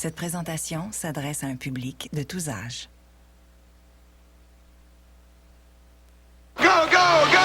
Cette présentation s'adresse à un public de tous âges. Go, go, go!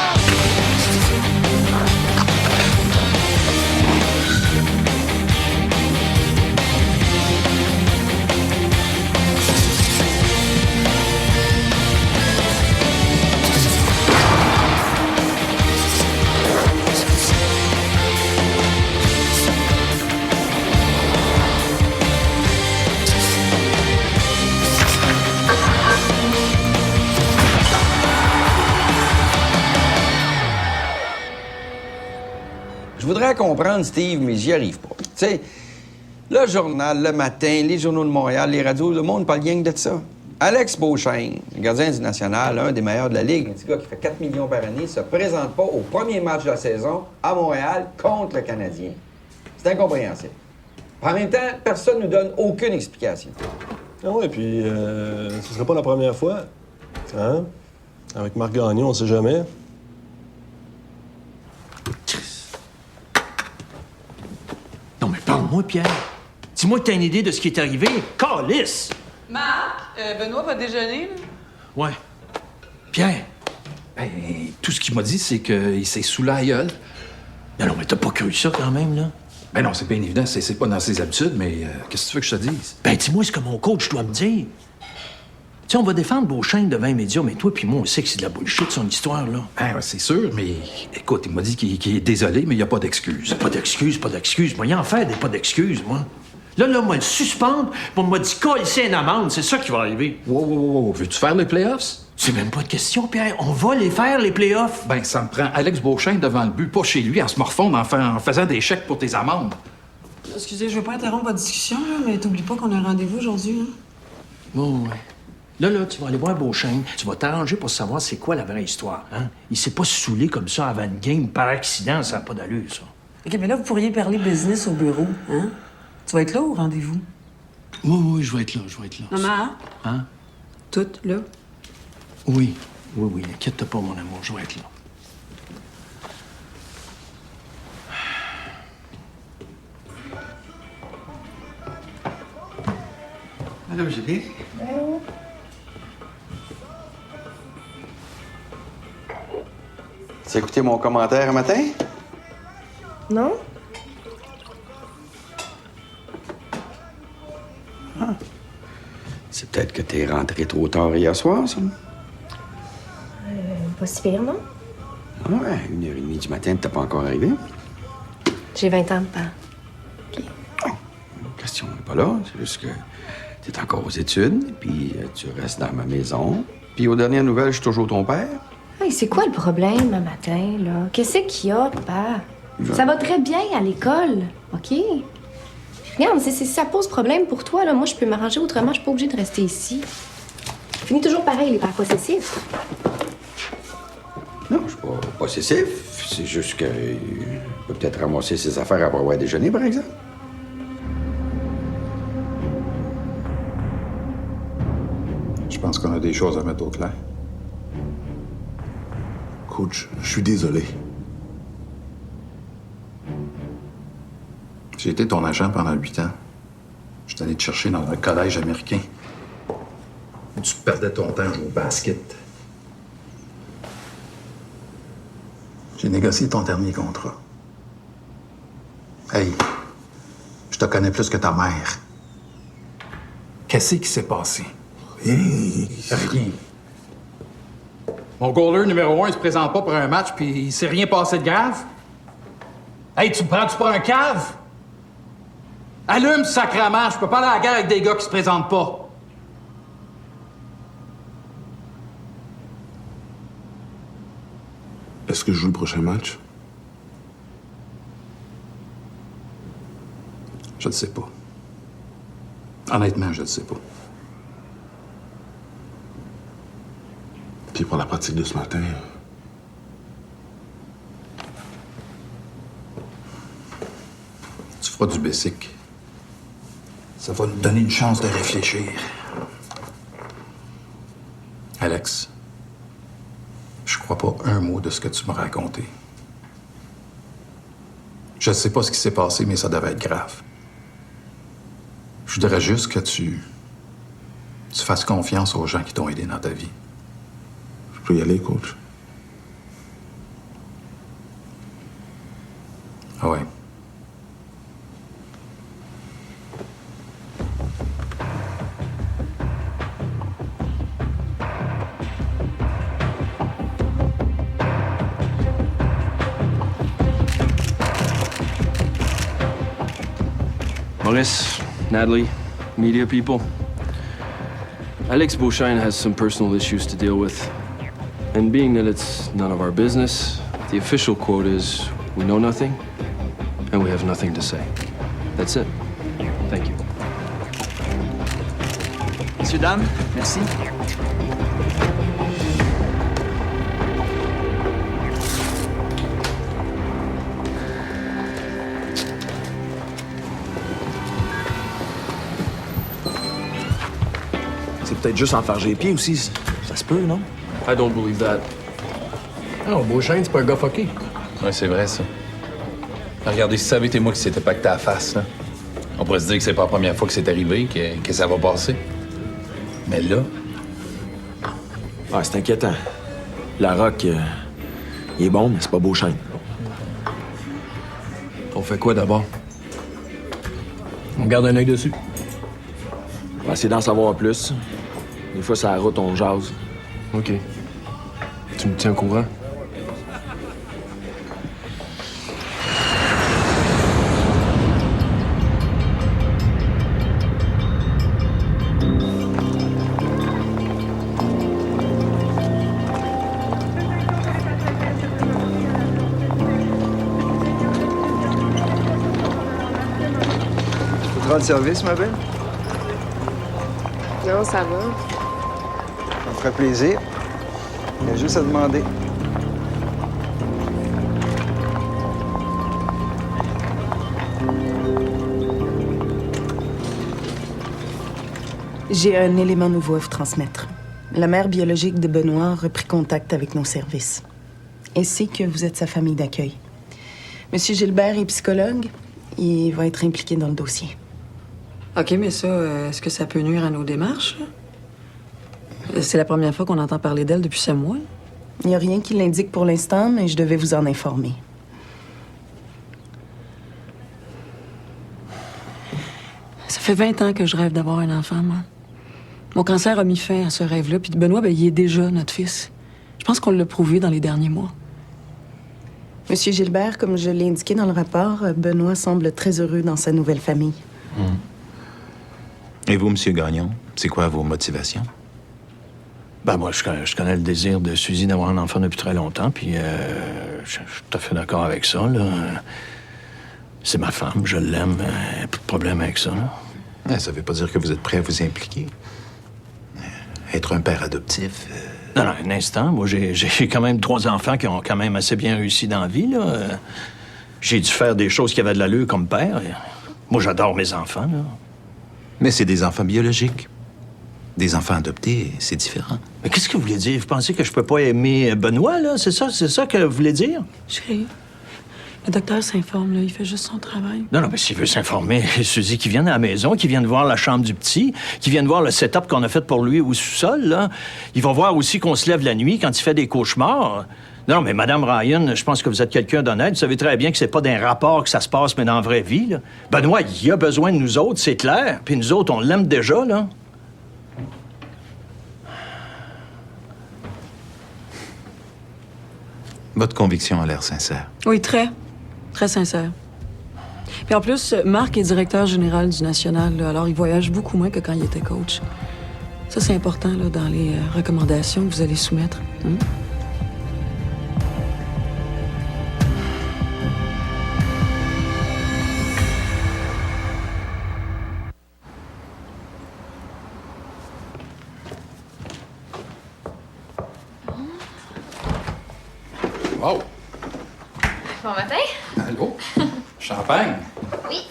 Je voudrais comprendre, Steve, mais j'y arrive pas. Tu sais, le journal, le matin, les journaux de Montréal, les radios, le monde parle rien que de ça. Alex Beauchesne, le gardien du National, un des meilleurs de la Ligue, un petit gars qui fait 4 millions par année, se présente pas au premier match de la saison à Montréal contre le Canadien. C'est incompréhensible. En même temps, personne ne nous donne aucune explication. Ah ouais, puis ce serait pas la première fois. Hein? Avec Marc Gagnon, on sait jamais. Non, mais parle-moi, Pierre. Dis-moi que t'as une idée de ce qui est arrivé. Calisse! Marc, Benoît va déjeuner, là? Ouais. Pierre. Ben, tout ce qu'il m'a dit, c'est qu'il s'est saoulé à la gueule. Non, mais t'as pas cru ça quand même, là? Ben non, c'est bien évident, c'est pas dans ses habitudes, mais qu'est-ce que tu veux que je te dise? Ben, dis-moi ce que mon coach doit me dire. Tu sais, on va défendre Beauchesne devant les médias, mais toi puis moi, on sait que c'est de la bullshit, son histoire, là. Ben, ouais, c'est sûr, mais écoute, il m'a dit qu'il est désolé, mais il n'y a pas d'excuse. Pas d'excuse. Moi, y en faire des pas d'excuses, moi. Là, moi, le suspendre, pour m'a dit coller une amende, c'est ça qui va arriver. Wow. Veux-tu faire les playoffs? C'est même pas de question, Pierre. On va les faire, les playoffs. Ben, ça me prend Alex Beauchesne devant le but, pas chez lui, en se morfondre, en faisant des chèques pour tes amendes. Excusez, je veux pas interrompre votre discussion, là, mais t'oublies pas qu'on a un rendez-vous aujourd'hui, hein? Bon, ouais. Là, tu vas aller voir Beauchesne. Tu vas t'arranger pour savoir c'est quoi la vraie histoire, hein? Il s'est pas saoulé comme ça avant une game par accident, ça n'a pas d'allure, ça. OK, mais là, vous pourriez parler business au bureau, hein? Tu vas être là au rendez-vous? Oui, je vais être là. Maman? Hein? Toute, là? Oui, inquiète-toi pas, mon amour, je vais être là. Allô, Julie? Allô? Tu as écouté mon commentaire un matin? Non? C'est peut-être que t'es rentré trop tard hier soir, ça? Pas si pire, non? Ouais, 1h30 du matin, t'es pas encore arrivé. J'ai 20 ans de pas. La question n'est pas là, c'est juste que t'es encore aux études, puis tu restes dans ma maison. Puis aux dernières nouvelles, je suis toujours ton père. Hey, c'est quoi le problème, un matin, là? Qu'est-ce qu'il y a, papa? Ça va très bien à l'école, OK? Regarde, si ça pose problème pour toi, là, moi, je peux m'arranger autrement. Je suis pas obligée de rester ici. Je finis toujours pareil, les pères possessifs. Non, je suis pas possessif. C'est juste que il peut peut-être ramasser ses affaires après avoir déjeuné, par exemple. Je pense qu'on a des choses à mettre au clair. Coach, je suis désolé. J'ai été ton agent pendant 8 ans. Je suis allé te chercher dans un collège américain. Tu perdais ton temps à jouer au basket. J'ai négocié ton dernier contrat. Hey, je te connais plus que ta mère. Qu'est-ce qui s'est passé? Rien. Mon goaler numéro 1, il se présente pas pour un match, puis il s'est rien passé de grave? Hey, tu me prends-tu pour un cave? Allume, sacrement, je peux pas aller à la guerre avec des gars qui se présentent pas. Est-ce que je joue le prochain match? Je ne sais pas. Honnêtement, je ne sais pas. Puis pour la pratique de ce matin... Tu feras du basic. Ça va nous donner une chance de réfléchir. Alex, je crois pas un mot de ce que tu m'as raconté. Je sais pas ce qui s'est passé, mais ça devait être grave. Je voudrais juste que tu fasses confiance aux gens qui t'ont aidé dans ta vie. Je peux y aller, coach? Ah ouais. Maurice, Natalie, media people. Alex Beauchesne has some personal issues to deal with. And being that it's none of our business, the official quote is, we know nothing, and we have nothing to say. That's it. Thank you. Messieurs, dames, merci. C'est peut-être juste enfarger les pieds aussi. Ça se peut, non? I don't believe that. Non, Beauchesne, c'est pas un gars fucké. Ouais, c'est vrai, ça. Regardez, si ça avait été moi qui s'était pacté à la face, là, on pourrait se dire que c'est pas la première fois que c'est arrivé, que ça va passer. Mais là... Ah, c'est inquiétant. Larocque, il est bon, mais c'est pas Beauchesne. On fait quoi d'abord? On garde un œil dessus. On va essayer d'en savoir plus. Des fois, ça route, on jase. OK. Tu me tiens au courant? Tu te rends service, ma belle? Non, ça va. Ça me ferait plaisir. Il y a juste à demander. J'ai un élément nouveau à vous transmettre. La mère biologique de Benoît a repris contact avec nos services. Et sait que vous êtes sa famille d'accueil. Monsieur Gilbert est psychologue. Il va être impliqué dans le dossier. OK, mais ça, est-ce que ça peut nuire à nos démarches? C'est la première fois qu'on entend parler d'elle depuis ce mois. Il n'y a rien qui l'indique pour l'instant, mais je devais vous en informer. Ça fait 20 ans que je rêve d'avoir un enfant, moi. Mon cancer a mis fin à ce rêve-là, puis Benoît, ben, il est déjà notre fils. Je pense qu'on l'a prouvé dans les derniers mois. Monsieur Gilbert, comme je l'ai indiqué dans le rapport, Benoît semble très heureux dans sa nouvelle famille. Et vous, Monsieur Gagnon, c'est quoi vos motivations? Ben moi, je connais le désir de Suzy d'avoir un enfant depuis très longtemps, puis je suis tout à fait d'accord avec ça, là. C'est ma femme, je l'aime, pas de problème avec ça, là. Ça veut pas dire que vous êtes prêt à vous impliquer. Être un père adoptif... Non, un instant. Moi, j'ai quand même 3 enfants qui ont quand même assez bien réussi dans la vie, là. J'ai dû faire des choses qui avaient de l'allure comme père. Moi, j'adore mes enfants, là. Mais c'est des enfants biologiques. Des enfants adoptés, c'est différent. Mais qu'est-ce que vous voulez dire? Vous pensez que je peux pas aimer Benoît, là? C'est ça que vous voulez dire? Chérie, le docteur s'informe, là. Il fait juste son travail. Non, mais s'il veut s'informer, Suzy, qui vienne à la maison, qui vienne voir la chambre du petit, qui vienne voir le setup qu'on a fait pour lui au sous-sol, là. Il va voir aussi qu'on se lève la nuit quand il fait des cauchemars. Non, mais Madame Ryan, je pense que vous êtes quelqu'un d'honnête. Vous savez très bien que c'est pas d'un rapport que ça se passe, mais dans la vraie vie, là. Benoît, il a besoin de nous autres, c'est clair. Puis nous autres, on l'aime déjà, là. Votre conviction a l'air sincère. Oui, très. Très sincère. Puis en plus, Marc est directeur général du National, là, alors il voyage beaucoup moins que quand il était coach. Ça, c'est important, là, dans les recommandations que vous allez soumettre. Wow! Bon matin. Allô? Champagne? Oui.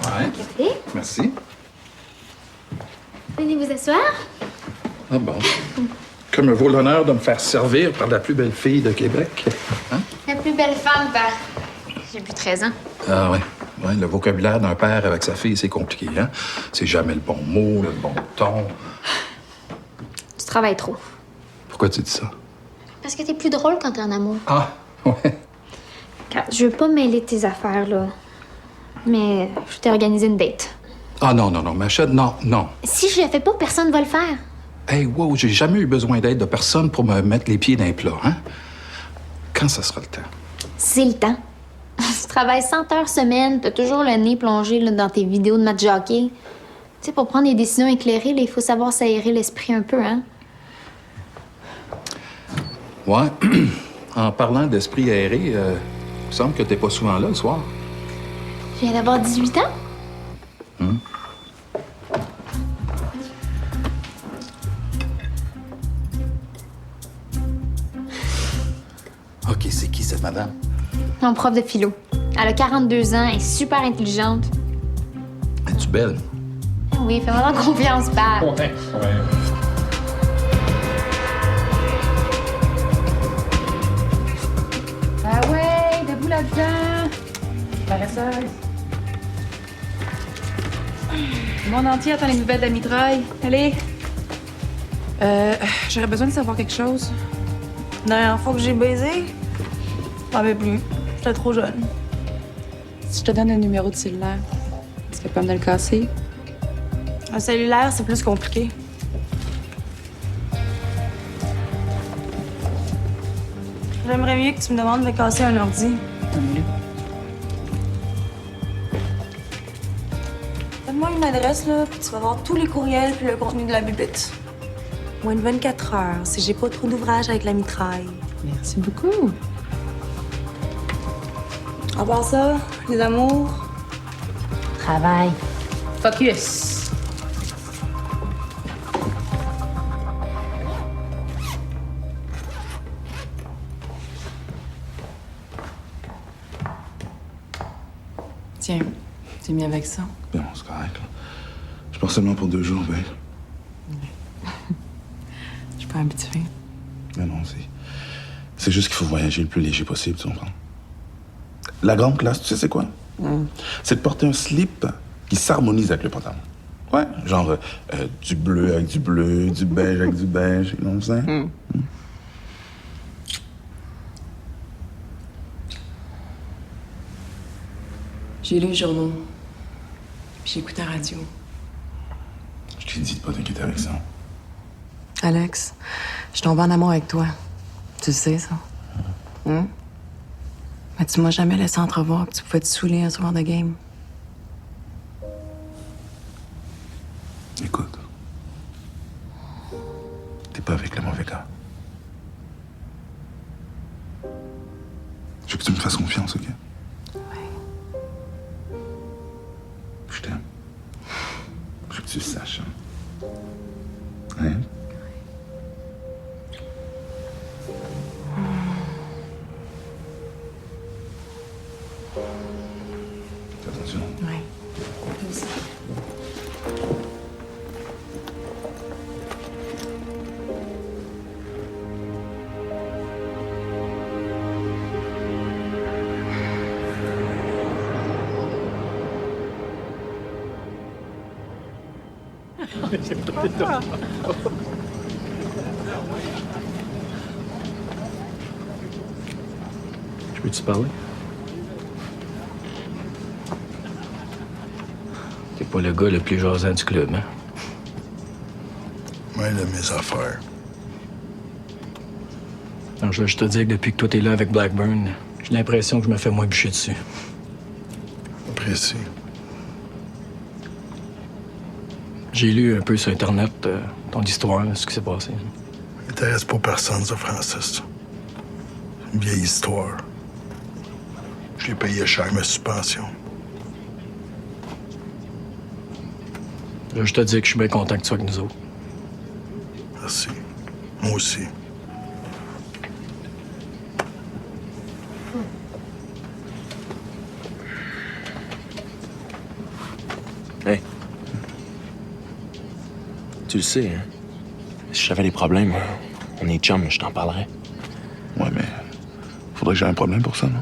Ouais. Café. Merci. Venez vous asseoir. Ah bon? Que me vaut l'honneur de me faire servir par la plus belle fille de Québec. Hein? La plus belle femme, bah. J'ai plus 13 ans. Ah ouais. Ouais, le vocabulaire d'un père avec sa fille, c'est compliqué, hein? C'est jamais le bon mot, le bon ton. Tu travailles trop. Pourquoi tu dis ça? Parce que t'es plus drôle quand t'es en amour. Ah, ouais. Regarde, je veux pas mêler tes affaires, là. Mais je t'ai organisé une date. Ah non, Machette, non. Si je le fais pas, personne va le faire. Hey, wow, j'ai jamais eu besoin d'aide de personne pour me mettre les pieds dans les plats, hein? Quand ça sera le temps? C'est le temps. Tu travailles 100 heures semaine, t'as toujours le nez plongé là, dans tes vidéos de match hockey. Tu sais, pour prendre des décisions éclairées, il faut savoir s'aérer l'esprit un peu, hein? Ouais. En parlant d'esprit aéré, il me semble que t'es pas souvent là le soir. Je viens d'avoir 18 ans. OK, c'est qui cette madame? Mon prof de philo. Elle a 42 ans, elle est super intelligente. Es-tu belle? Oui, fais-moi donc confiance, père. Ouais. Ah ouais, debout là-dedans. Paresseuse. Le monde entier attend les nouvelles de la mitraille. Allez. J'aurais besoin de savoir quelque chose. La dernière fois que j'ai baisé, j'en avais plus. J'étais trop jeune. Si je te donne un numéro de cellulaire, est-ce que tu peux me le casser? Un cellulaire, c'est plus compliqué. J'aimerais mieux que tu me demandes de me casser un ordi. Donne-moi une adresse, là, puis tu vas voir tous les courriels puis le contenu de la bibite. Moins de 24 heures, si j'ai pas trop d'ouvrage avec la mitraille. Merci beaucoup. À part ça, les amours. Travail. Focus. Tiens, t'es mis avec ça? Bon, c'est correct, là. Je pars seulement pour 2 jours, ben. Je suis pas habituée. Mais non, c'est juste qu'il faut voyager le plus léger possible, tu comprends? La grande classe, tu sais c'est quoi? C'est de porter un slip qui s'harmonise avec le pantalon. Ouais, genre du bleu avec du bleu, du beige avec du beige, you know what I'm saying? J'ai lu les journaux. Puis j'ai écouté la radio. Je t'ai dit de pas t'inquiéter avec ça. Alex, je tombe en amour avec toi. Tu le sais, ça? Mais tu m'as jamais laissé entrevoir que tu pouvais te saouler un soir de game. Écoute, t'es pas avec le mauvais gars. Je veux que tu me fasses confiance, OK? Oui. Je t'aime. Je veux que tu le saches. Hein? Fais attention. Oui. Je peux-tu parler? T'es pas le gars le plus jasant du club, hein? Moi, de mes affaires. Alors, je te dis que depuis que toi t'es là avec Blackburn, j'ai l'impression que je me fais moins bûcher dessus. Précis. J'ai lu un peu sur Internet ton histoire, ce qui s'est passé. Ça m'intéresse pas personne, ça, Francis. C'est une vieille histoire. Je l'ai payé cher, ma suspension. Là, je te dis que je suis bien content que tu sois avec nous autres. Merci. Moi aussi. Hey. Tu le sais, hein? Si j'avais des problèmes, on est chum, je t'en parlerais. Ouais, mais faudrait que j'ai un problème pour ça, non?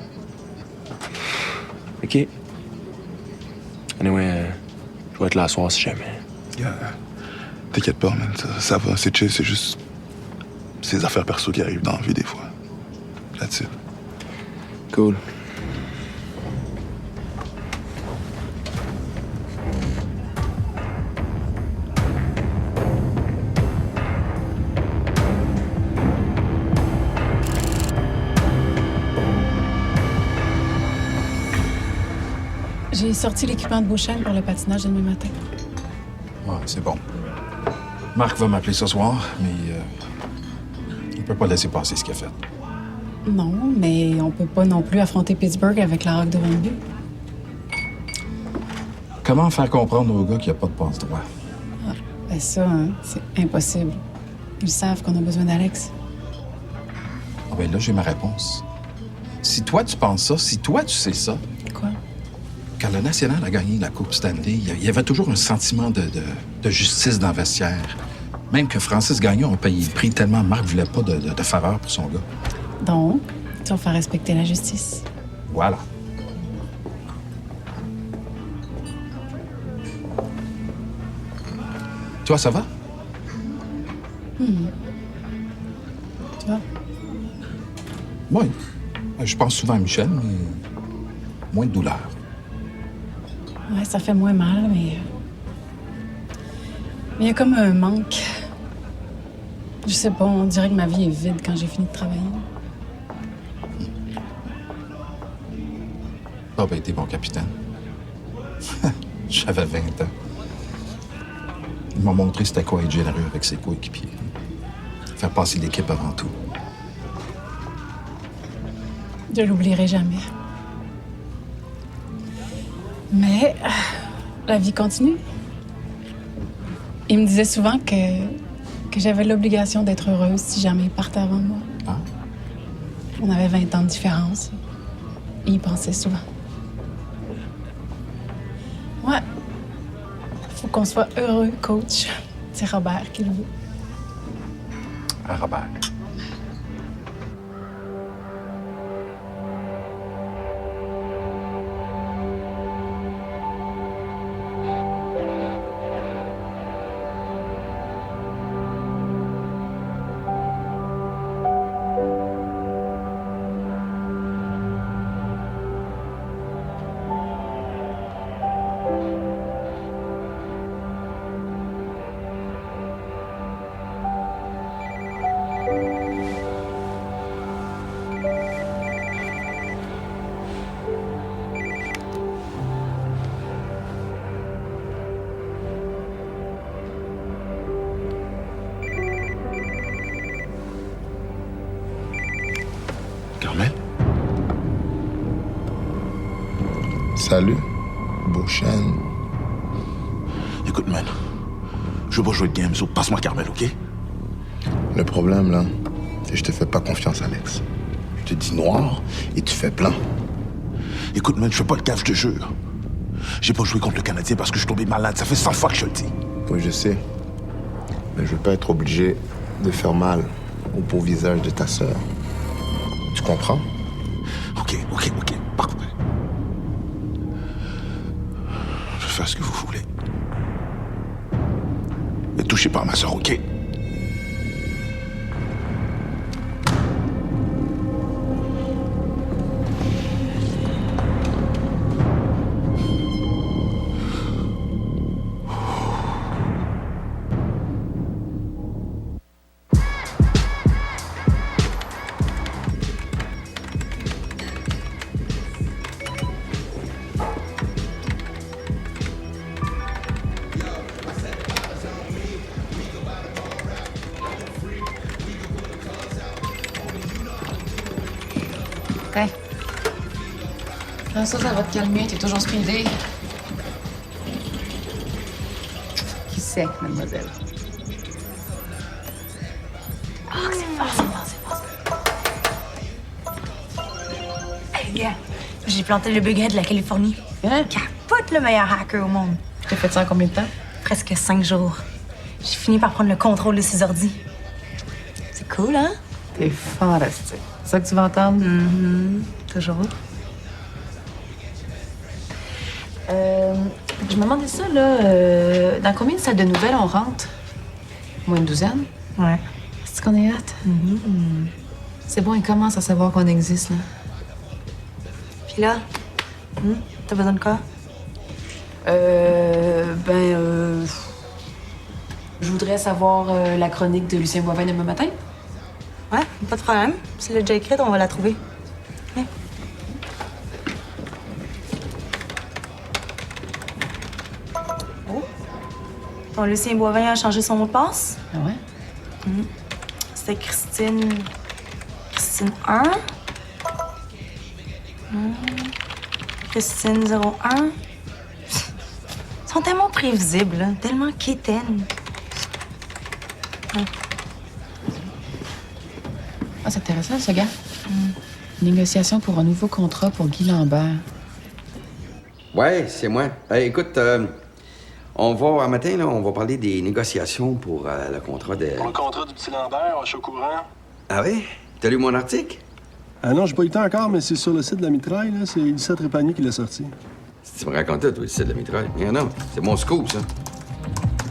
OK. Anyway, je vais être là à soir si jamais. Yeah. T'inquiète pas, man. Ça va, c'est chill, c'est juste... ces affaires perso qui arrivent dans la vie des fois. That's it. Cool. J'ai sorti l'équipement de Beauchesne pour le patinage demain matin. Ouais, c'est bon. Marc va m'appeler ce soir, mais il peut pas laisser passer ce qu'il a fait. Non, mais on peut pas non plus affronter Pittsburgh avec la roque devant le but. Comment faire comprendre aux gars qu'il n'y a pas de passe-droit? Ben ça, hein, c'est impossible. Ils savent qu'on a besoin d'Alex. Ah ben là, j'ai ma réponse. Si toi, tu penses ça, si toi, tu sais ça... Quoi? Quand le National a gagné la Coupe Stanley, il y avait toujours un sentiment de justice dans le vestiaire. Même que Francis Gagnon a payé le prix tellement Marc voulait pas de faveur pour son gars. Donc, tu vas faire respecter la justice. Voilà. Toi, ça va? Tu vois? Oui. Je pense souvent à Michel, mais moins de douleur. Ouais, ça fait moins mal, mais il y a comme un manque. Je sais pas, on dirait que ma vie est vide quand j'ai fini de travailler. Ah ben, t'es bon capitaine. J'avais 20 ans. Il m'a montré c'était quoi être généreux avec ses coéquipiers. Faire passer l'équipe avant tout. Je l'oublierai jamais. Mais la vie continue. Il me disait souvent que j'avais l'obligation d'être heureuse si jamais il partait avant moi. Ah. On avait 20 ans de différence. Et il pensait souvent. Ouais. Faut qu'on soit heureux, coach. C'est Robert qui le veut. Ah, Robert. Carmel? Salut, Beauchesne. Écoute, man, je veux pas jouer de game, so passe-moi Carmel, OK? Le problème, là, c'est que je te fais pas confiance, Alex. Je te dis noir et tu fais blanc. Écoute, man, je fais pas le cave, je te jure. J'ai pas joué contre le Canadien parce que je suis tombé malade. Ça fait 100 fois que je te le dis. Oui, je sais. Mais je veux pas être obligé de faire mal au beau visage de ta sœur. Tu comprends? OK, parfait. Je vais faire ce que vous voulez. Ne touchez pas à ma sœur, OK? Ouais. Ça va te calmer. T'es toujours speedé. Qui sait, mademoiselle? Ah, c'est fort. Hey, gars, j'ai planté le bughead de la Californie. Hein? Capote le meilleur hacker au monde. Tu t'as fait ça en combien de temps? Presque 5 jours. J'ai fini par prendre le contrôle de ses ordis. C'est cool, hein? T'es fantastique. C'est ça que tu vas entendre? Toujours. Je me demandais ça, là. Dans combien de salles de nouvelles on rentre? Moins une douzaine? Ouais. C'est qu'on est hâte? C'est bon, ils commencent à savoir qu'on existe, là. Puis là, t'as besoin de quoi? Je voudrais savoir la chronique de Lucien Boivin demain matin. Ouais, pas de problème. Si elle est déjà écrite, on va la trouver. Ouais. Oh. Ton Lucien Boivin a changé son mot de passe. Ah ouais? C'était Christine 1. Christine 01. Ils sont tellement prévisibles, là, tellement quétaines. Ah, c'est intéressant, ce gars. Négociation pour un nouveau contrat pour Guy Lambert. Ouais, c'est moi. Écoute, on va, un matin, là, on va parler des négociations pour le contrat de... Pour le contrat du petit Lambert, je suis au courant. Ah oui? T'as lu mon article? Ah non, j'ai pas eu le temps encore, mais c'est sur le site de la mitraille, là. C'est Lisa Trépanier qui l'a sorti. Si tu me racontais, toi, le site de la mitraille. Non, c'est mon scoop, ça.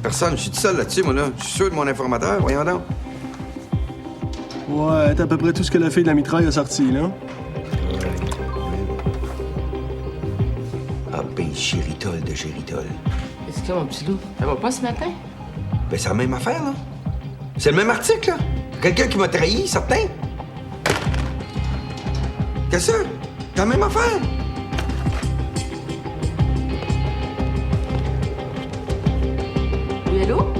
Personne, je suis tout seul là-dessus, moi, là. Je suis sûr de mon informateur, voyons donc. Ouais, t'as à peu près tout ce que la fille de la mitraille a sorti, là. Ah ben, géritol de géritol. Qu'est-ce qu'il y a, mon petit loup? Ça va pas ce matin? Ben, c'est la même affaire, là. C'est le même article, là. Quelqu'un qui m'a trahi, certain. Qu'est-ce que c'est? C'est la même affaire. Oui, allô?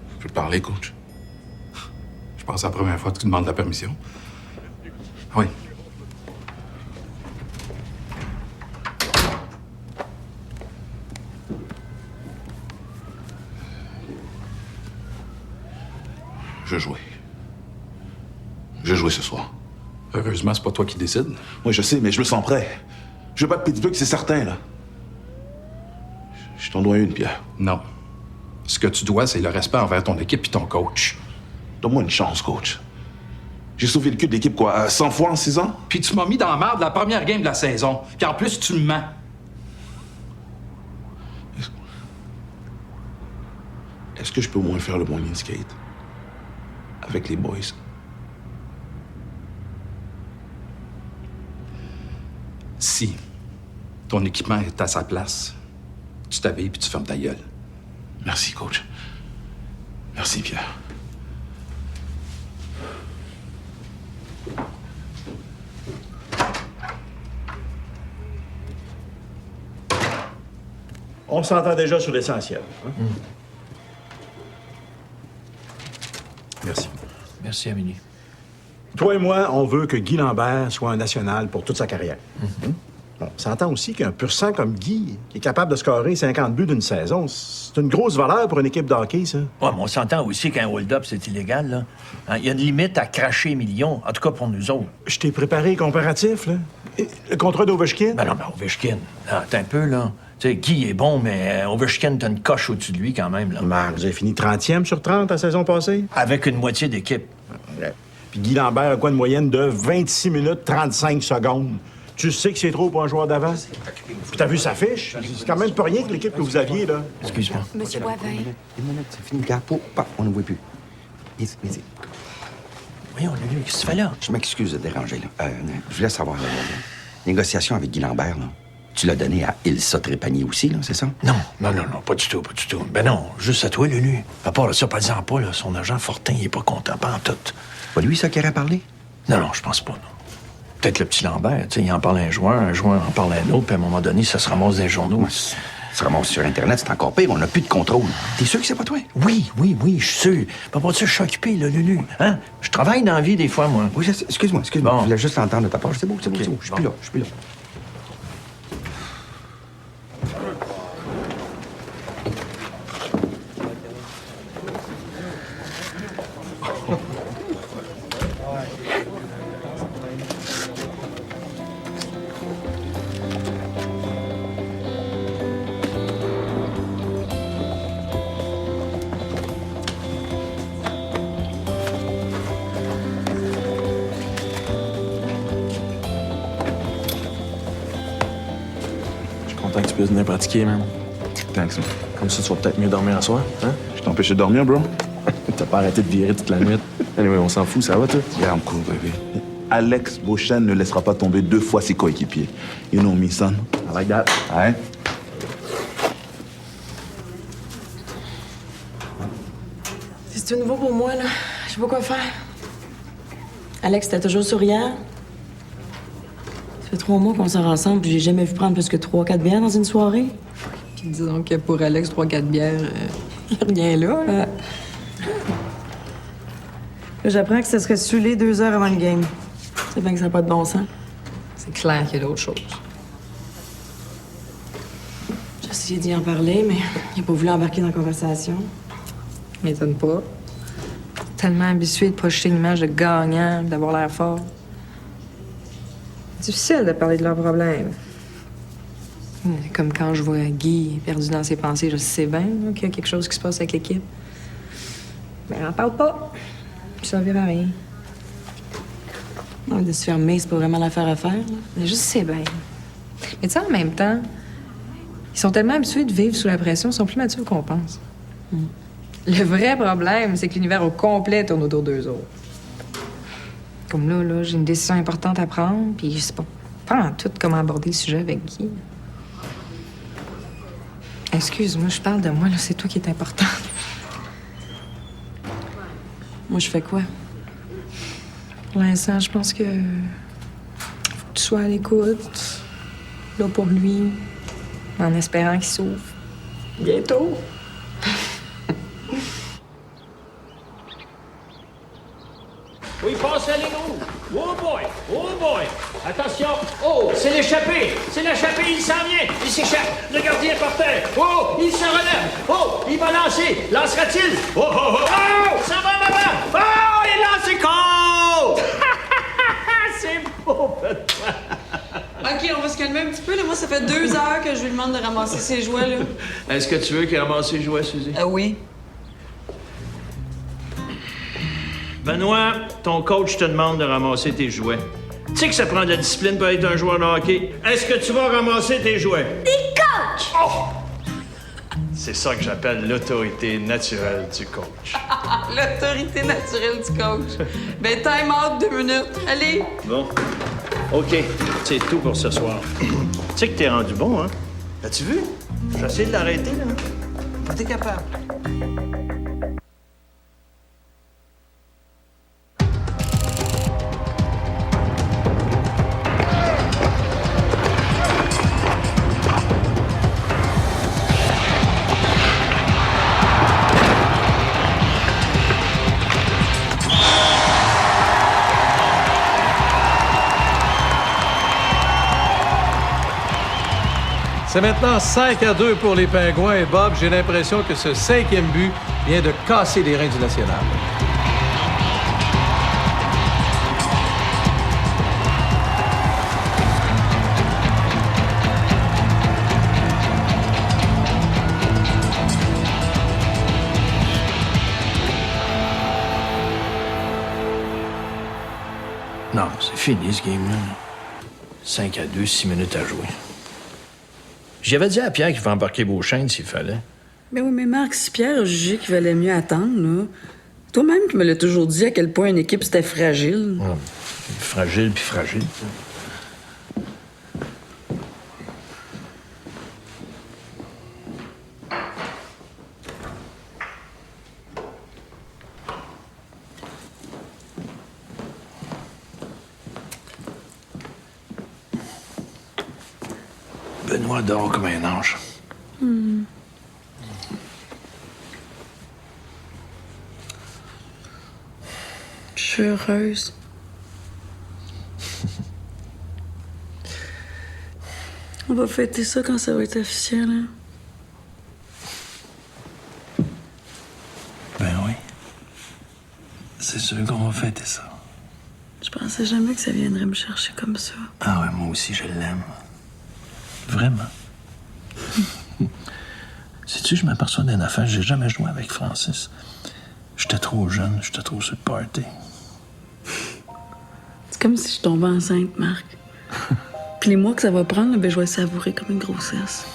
Je peux te parler, coach? Je pense que c'est la première fois que tu demandes la permission. Oui. Je jouais. Je jouais ce soir. Heureusement, c'est pas toi qui décides. Oui, je sais, mais je me sens prêt. Je veux pas de Pittsburgh, c'est certain, là. Je t'en dois une, Pierre. Non. Ce que tu dois, c'est le respect envers ton équipe et ton coach. Donne-moi une chance, coach. J'ai sauvé le cul de l'équipe, quoi, 100 fois en 6 ans? Puis tu m'as mis dans la merde la première game de la saison. Puis en plus, tu me mens. Est-ce que je peux au moins faire le morning skate? Avec les boys? Si ton équipement est à sa place, tu t'habilles puis tu fermes ta gueule. Merci, coach. Merci, Pierre. On s'entend déjà sur l'essentiel. Hein? Merci. Merci, Amélie. Toi et moi, on veut que Guy Lambert soit un national pour toute sa carrière. Bon, on s'entend aussi qu'un pur sang comme Guy, qui est capable de scorer 50 buts d'une saison, c'est une grosse valeur pour une équipe de hockey, ça. Ouais, mais on s'entend aussi qu'un hold-up, c'est illégal, là. Hein, il y a une limite à cracher millions, en tout cas pour nous autres. Je t'ai préparé comparatif, là. Et le contrat d'Ovechkin? Ben non, mais Ovechkin, attends un peu, là. Tu sais, Guy est bon, mais Ovechkin, t'as une coche au-dessus de lui, quand même, là. Marc, vous avez fini 30e sur 30 la saison passée? Avec une moitié d'équipe. Ouais. Puis Guy Lambert a quoi, une moyenne de 26 minutes 35 secondes? Tu sais que c'est trop pour un joueur d'avant? Puis t'as vu sa fiche? C'est quand même pas rien que l'équipe que vous aviez, là. Excuse-moi. Monsieur Boivin. Une minute, c'est fini, gars. On ne voit plus. Ici. Voyons, Lulu, qu'est-ce que tu fais là? Je m'excuse de déranger, là. Je voulais savoir, la négociation avec Guy Lambert, là. Tu l'as donné à Ilsa Trépanier aussi, là, c'est ça? Non, pas du tout. Ben non, juste à toi, Lulu. À part ça, par exemple, pas, là, son agent Fortin, il est pas content, pas en tout. Pas lui, ça, qui aurait parlé? Non, je pense pas, non. Peut-être le petit Lambert, tu sais, il en parle à un joueur en parle à un autre, puis à un moment donné, ça se ramasse dans les journaux. Ça se ramasse sur Internet, c'est encore pire, on n'a plus de contrôle. T'es sûr que c'est pas toi? Oui, je suis sûr. Pas pour ça, je suis occupé, là, Lulu. Hein? Je travaille dans la vie, des fois, moi. Oui, excuse-moi. Bon. Je voulais juste l'entendre de ta part. C'est beau. Je suis plus là. Content que tu puisses venir pratiquer, man. Thanks, man. Comme ça, tu vas peut-être mieux dormir à soir, hein? Je t'ai empêché de dormir, bro? T'as pas arrêté de virer toute la nuit. Anyway, on s'en fout, ça va, toi? Yeah, I'm cool, baby. Alex Beauchesne ne laissera pas tomber 2 fois ses coéquipiers. You know me, son. I like that. Alright? C'est tout nouveau pour moi, là. Je sais pas quoi faire. Alex, t'es toujours souriant. Ça fait 3 mois qu'on sort ensemble, puis j'ai jamais vu prendre plus que 3-4 bières dans une soirée. Puis disons que pour Alex, 3-4 bières, y a rien là. Là, j'apprends que ça serait saoulé 2 heures avant le game. C'est bien que ça n'a pas de bon sens. C'est clair qu'il y a d'autres choses. J'ai essayé d'y en parler, mais il a pas voulu embarquer dans la conversation. M'étonne pas. Tellement habitué de projeter une image de gagnant, d'avoir l'air fort. Difficile de parler de leurs problèmes. Comme quand je vois Guy perdu dans ses pensées, je sais bien là, qu'il y a quelque chose qui se passe avec l'équipe. Mais on en parle pas. Puis ça servira à rien. Non, de se fermer, c'est pas vraiment l'affaire à faire. Là. Mais je sais bien. Mais tu sais, en même temps, ils sont tellement habitués de vivre sous la pression, ils sont plus matures qu'on pense. Le vrai problème, c'est que l'univers au complet tourne autour d'eux autres. Comme là, j'ai une décision importante à prendre, puis je sais pas en tout comment aborder le sujet avec Guy. Excuse-moi, je parle de moi, là, c'est toi qui es important. Moi, je fais quoi? Pour l'instant, je pense que faut que tu sois à l'écoute, là pour lui, en espérant qu'il s'ouvre. Bientôt. Oui, passe la ligne rouge. Oh boy! Oh boy! Attention! Oh, c'est l'échappé! C'est l'échappé, il s'en vient! Il s'échappe! Le gardien est par terre! Oh, il se relève! Oh, il va lancer! Lancera-t-il? Oh, oh, oh! Oh! Ça va en avant! Oh, il lance et compte! C'est beau, Benoît! OK, on va se calmer un petit peu. Là. Moi, ça fait 2 heures que je lui demande de ramasser ses jouets. Là. Est-ce que tu veux qu'il ramasse ses jouets, Suzy? Oui. Benoît, ton coach te demande de ramasser tes jouets. Tu sais que ça prend de la discipline pour être un joueur de hockey. Est-ce que tu vas ramasser tes jouets? Des coachs! Oh! C'est ça que j'appelle l'autorité naturelle du coach. L'autorité naturelle du coach. Ben, time out 2 minutes. Allez! Bon. OK, c'est tout pour ce soir. Tu sais que t'es rendu bon, hein? As-tu vu? J'ai essayé de l'arrêter, là. T'es capable. C'est maintenant 5-2 pour les Pingouins. Et Bob, j'ai l'impression que ce 5e but vient de casser les reins du National. Non, c'est fini, ce game-là. 5-2, 6 minutes à jouer. J'avais dit à Pierre qu'il fallait embarquer Beauchesne s'il fallait. Ben oui, mais Marc, si Pierre a jugé qu'il valait mieux attendre, là, toi-même qui me l'as toujours dit à quel point une équipe c'était fragile. Ouais, fragile puis fragile. Benoît dort comme un ange. Je suis heureuse. On va fêter ça quand ça va être officiel, hein? Ben oui. C'est sûr qu'on va fêter ça. Je pensais jamais que ça viendrait me chercher comme ça. Ah ouais, moi aussi, je l'aime. Vraiment. Sais-tu, je m'aperçois d'une affaire, j'ai jamais joué avec Francis. J'étais trop jeune, j'étais trop sur le party. C'est comme si je tombais enceinte, Marc. Puis Puis les mois que ça va prendre, ben, je vais le savourer comme une grossesse.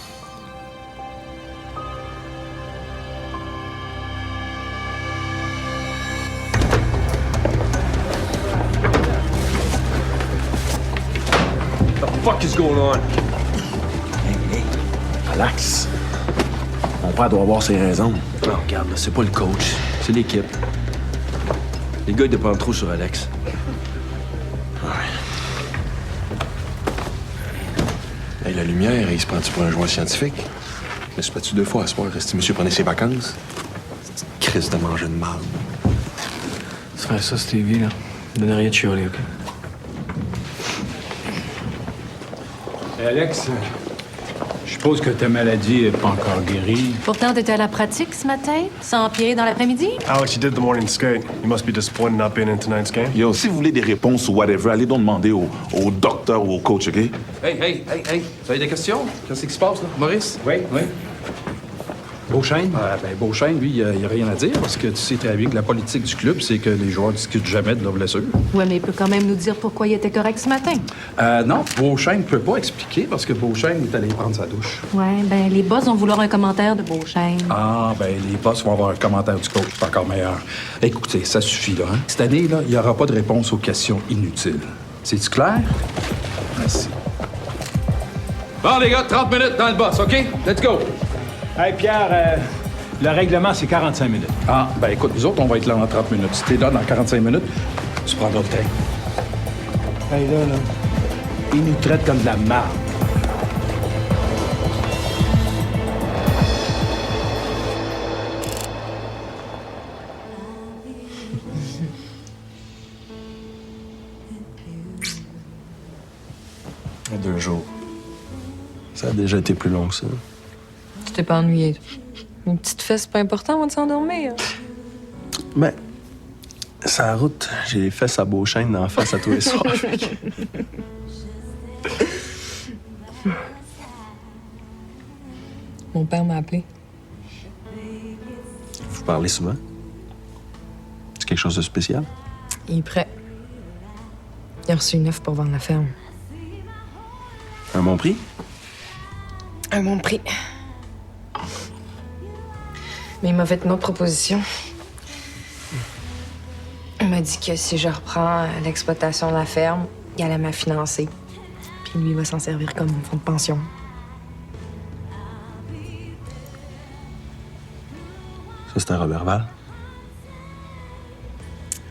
What the fuck is going on? Hey, relax. Mon père doit avoir ses raisons. Non, regarde, là, c'est pas le coach, c'est l'équipe. Les gars, ils dépendent trop sur Alex. Hey, la lumière, il se prend-tu pour un joueur scientifique? Mais c'est pas-tu 2 fois à soir, rester monsieur prenait ses vacances? C'est une crise de manger de marde. C'est faire ça, Stevie, là. Donnez rien de chialer, OK? Hey Alex, je suppose que ta maladie n'est pas encore guérie. Pourtant, t'étais à la pratique ce matin, sans empirer dans l'après-midi? Alex, you did the morning skate. You must be disappointed not being in tonight's game. Yo, si vous voulez des réponses ou whatever, allez donc demander au docteur ou au coach, OK? Hey! Vous avez des questions? Qu'est-ce qui se passe, là? Maurice? Oui. Beauchesne? Beauchesne, lui, il n'y a rien à dire parce que tu sais très bien que la politique du club, c'est que les joueurs discutent jamais de leurs blessures. Ouais, mais il peut quand même nous dire pourquoi il était correct ce matin. Non, Beauchesne ne peut pas expliquer parce que Beauchesne est allé prendre sa douche. Ouais, ben les boss vont vouloir un commentaire de Beauchesne. Ah, ben les boss vont avoir un commentaire du coach, c'est encore meilleur. Écoutez, ça suffit, là. Hein? Cette année, là, il n'y aura pas de réponse aux questions inutiles. C'est-tu clair? Merci. Bon, les gars, 30 minutes dans le boss, OK? Let's go! Hey, Pierre, le règlement, c'est 45 minutes. Ah, ben écoute, nous autres, on va être là en 30 minutes. Si t'es là dans 45 minutes, tu prendras le train. Hey, là, ils nous traitent comme de la marde. Il y a 2 jours. Ça a déjà été plus long que ça. Tu t'es pas ennuyé. Une petite fesse, c'est pas important avant de s'endormir. Ben, sur la route, j'ai les fesses à Beauchesne d'en face à tous les soirs. Mon père m'a appelé. Vous parlez souvent? C'est quelque chose de spécial? Il est prêt. Il a reçu une offre pour vendre la ferme. Un bon prix? Un bon prix. Mais il m'a fait une autre proposition. Il m'a dit que si je reprends l'exploitation de la ferme, il allait me financer. Puis lui, il va s'en servir comme fonds de pension. Ça, c'était à Robertval?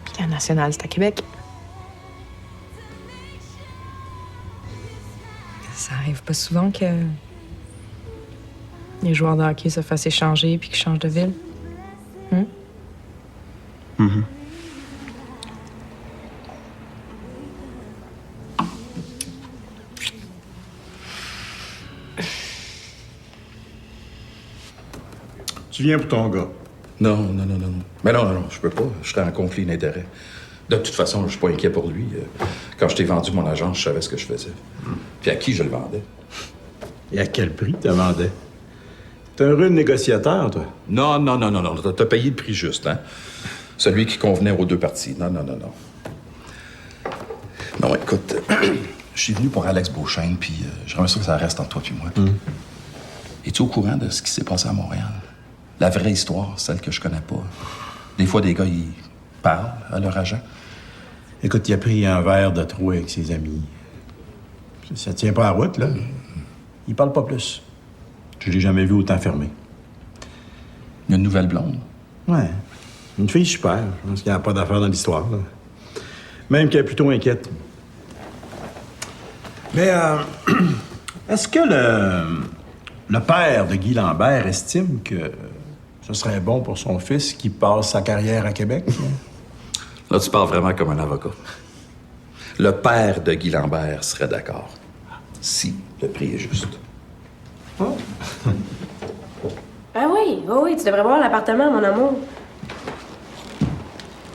Puis la nationale, c'est à Québec. Ça arrive pas souvent que les joueurs de hockey se fassent échanger puis qu'ils changent de ville. Mm-hmm. Tu viens pour ton gars. Non. Mais non, je peux pas. Je serais en conflit d'intérêts. De toute façon, je suis pas inquiet pour lui. Quand je t'ai vendu mon agence, je savais ce que je faisais. Puis à qui je le vendais. Et à quel prix tu vendais? T'es un rude négociateur, toi. Non. T'as payé le prix juste, hein? Celui qui convenait aux deux parties. Non. Non, écoute, je suis venu pour Alex Beauchesne, puis j'aimerais ça que ça reste entre toi puis moi. Es-tu au courant de ce qui s'est passé à Montréal? La vraie histoire, celle que je connais pas. Des fois, des gars, ils parlent à leur agent. Écoute, il a pris un verre de trop avec ses amis. Ça tient pas à la route, là. Il parle pas plus. Je l'ai jamais vu autant fermé. Il y a une nouvelle blonde? Ouais. Une fille super. Je pense qu'il n'y a pas d'affaire dans l'histoire, là. Même qu'elle est plutôt inquiète. Mais, est-ce que le père de Guy Lambert estime que ce serait bon pour son fils qui passe sa carrière à Québec? Là, tu parles vraiment comme un avocat. Le père de Guy Lambert serait d'accord. Si le prix est juste. Ah oui, tu devrais voir l'appartement, mon amour.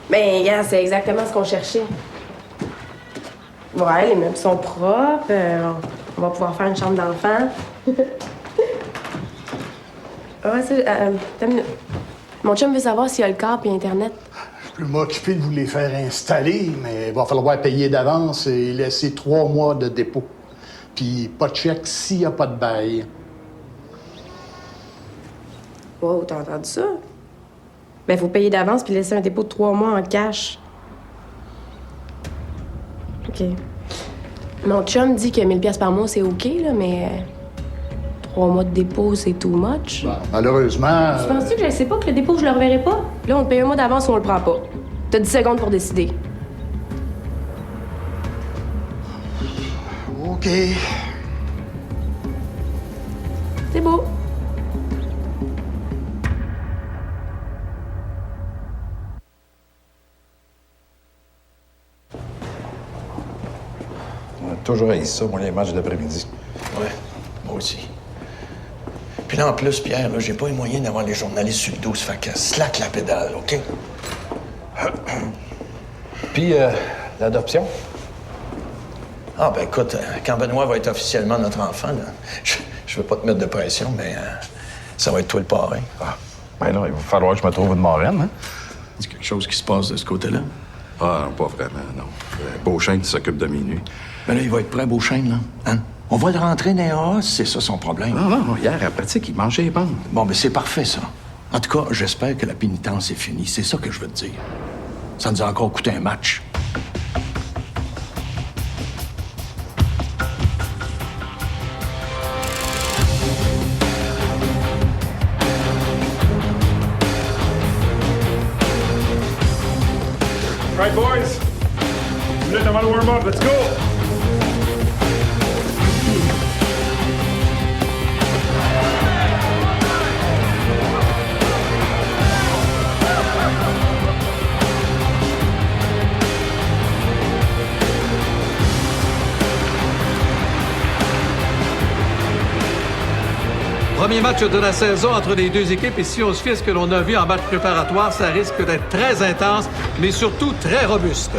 Ben, gars, c'est exactement ce qu'on cherchait. Ouais, les meubles sont propres. On va pouvoir faire une chambre d'enfant. Ouais, ça, t'as une minute. Mon chum veut savoir s'il y a le câble et Internet. Je peux m'occuper de vous les faire installer, mais il va falloir payer d'avance et laisser 3 mois de dépôt. Puis pas de chèque s'il n'y a pas de bail. Wow, t'as entendu ça? Ben, faut payer d'avance puis laisser un dépôt de 3 mois en cash. OK. Mon chum dit que 1000 pièces par mois, c'est OK, là, mais 3 mois de dépôt, c'est too much. Bon, malheureusement... Tu penses-tu que je sais pas que le dépôt, je le reverrai pas? Là, on te paye un mois d'avance ou on le prend pas. T'as 10 secondes pour décider. OK. C'est beau. On a toujours haï ça, moi, les matchs d'après-midi. Ouais, moi aussi. Puis là, en plus, Pierre, là, j'ai pas les moyens d'avoir les journalistes sur le dos, ça fait que slack la pédale, OK? Puis, l'adoption? Ah, ben écoute, quand Benoît va être officiellement notre enfant, là, je veux pas te mettre de pression, mais ça va être toi le parrain. Ah, ben là, il va falloir que je me trouve une marraine, hein? C'est quelque chose qui se passe de ce côté-là? Ah, non, pas vraiment, non. Beauchesne qui s'occupe de mes nuits. Mais là, il va être prêt, Beauchesne, là. Hein? On va le rentrer dans les AS, c'est ça son problème. Non, hier, à la pratique, il mangeait les bandes. Bon, ben c'est parfait, ça. En tout cas, j'espère que la pénitence est finie. C'est ça que je veux te dire. Ça nous a encore coûté un match. Right, boys. Minute avant le warm-up. Let's go. Premier match de la saison entre les deux équipes, et si on se fie à ce que l'on a vu en match préparatoire, ça risque d'être très intense, mais surtout très robuste.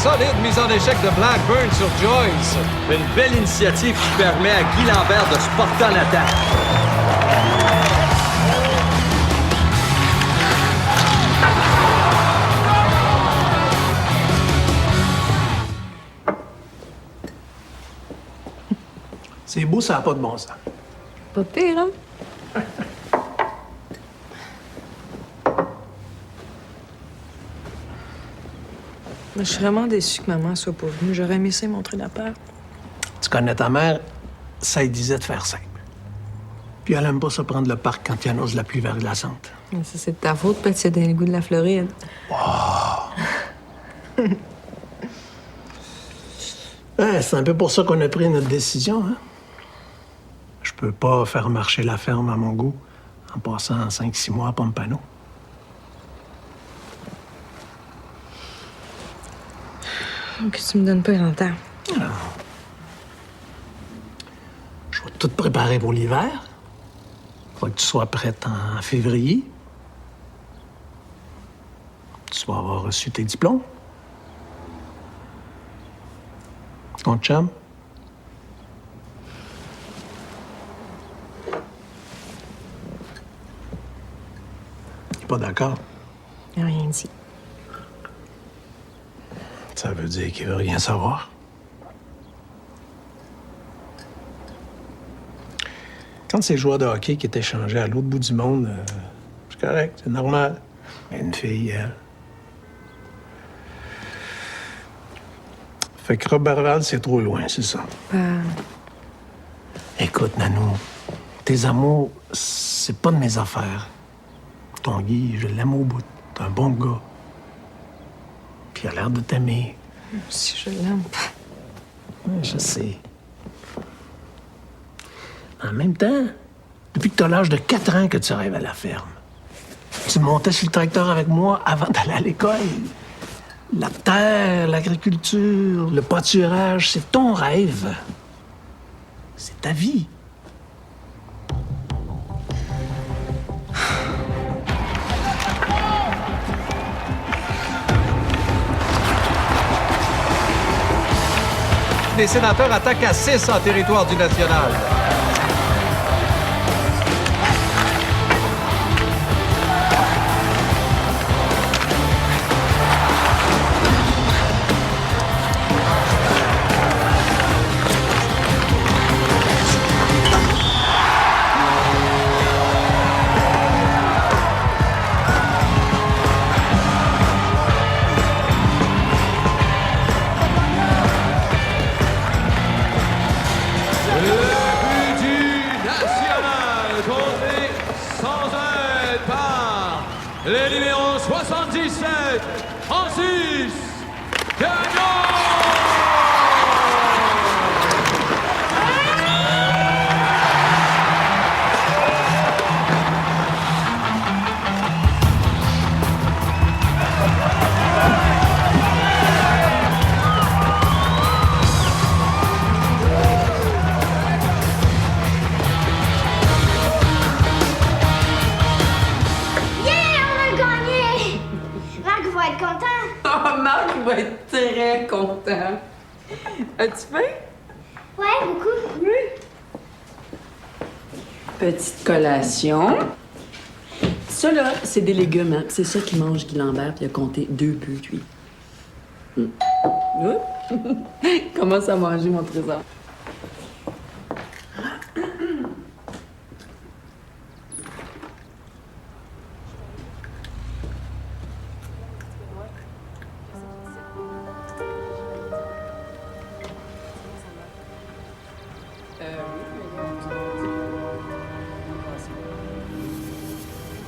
Solide mise en échec de Blackburn sur Joyce. Une belle initiative qui permet à Guy Lambert de se porter en attaque. C'est beau, ça n'a pas de bon sens. Pas pire, hein? Je suis vraiment déçue que maman soit pas venue. J'aurais aimé ça y montrer la peur. Tu connais ta mère, ça lui disait de faire simple. Puis elle aime pas se prendre le parc quand il annonce la pluie verglaçante. Mais ça, c'est de ta faute, peut-être, c'est dans le goût de la Floride. Ouais, c'est un peu pour ça qu'on a pris notre décision, hein? Je peux pas faire marcher la ferme à mon goût en passant 5-6 mois à Pompano. Que tu me donnes pas grand temps. Je vais tout préparer pour l'hiver. Faut que tu sois prête en février. Tu vas avoir reçu tes diplômes. Ton chum. Il est pas d'accord. Il a rien dit. Ça veut dire qu'il veut rien savoir. Quand c'est le joueur de hockey qui est échangé à l'autre bout du monde, c'est correct, c'est normal. Mais une fille, elle. Fait que Roberval, c'est trop loin, c'est ça. Écoute, Nanou, tes amours, c'est pas de mes affaires. Ton Guy, je l'aime au bout. T'es un bon gars. Puis il a l'air de t'aimer. Si je l'aime pas. Ouais, je sais. En même temps, depuis que t'as l'âge de 4 ans que tu rêves à la ferme. Tu montais sur le tracteur avec moi avant d'aller à l'école. La terre, l'agriculture, le pâturage, c'est ton rêve. C'est ta vie. Les sénateurs attaquent à 6 en territoire du national. Les numéros 77 en 6, gagnant! Oh, Marc va être très content. As-tu faim? Ouais, beaucoup. Oui. Petite collation. Ça, là, c'est des légumes, hein. C'est ça qu'il mange, Guy Lambert, puis il a compté 2 buts, lui. Commence à manger, mon trésor.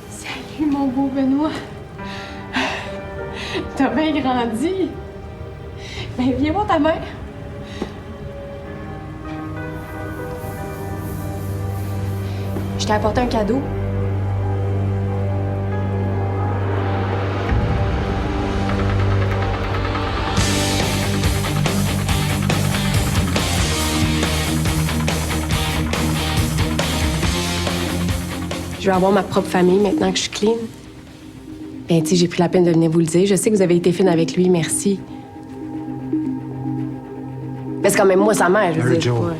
Salut, mon beau Benoît. T'as bien grandi. Ben, viens voir ta mère. Je t'ai apporté un cadeau. Je vais avoir ma propre famille maintenant que je suis clean. Ben, tu sais, j'ai pris la peine de venir vous le dire. Je sais que vous avez été fine avec lui, merci. Mais c'est quand même moi sa mère, je veux dire. Joe. Ouais.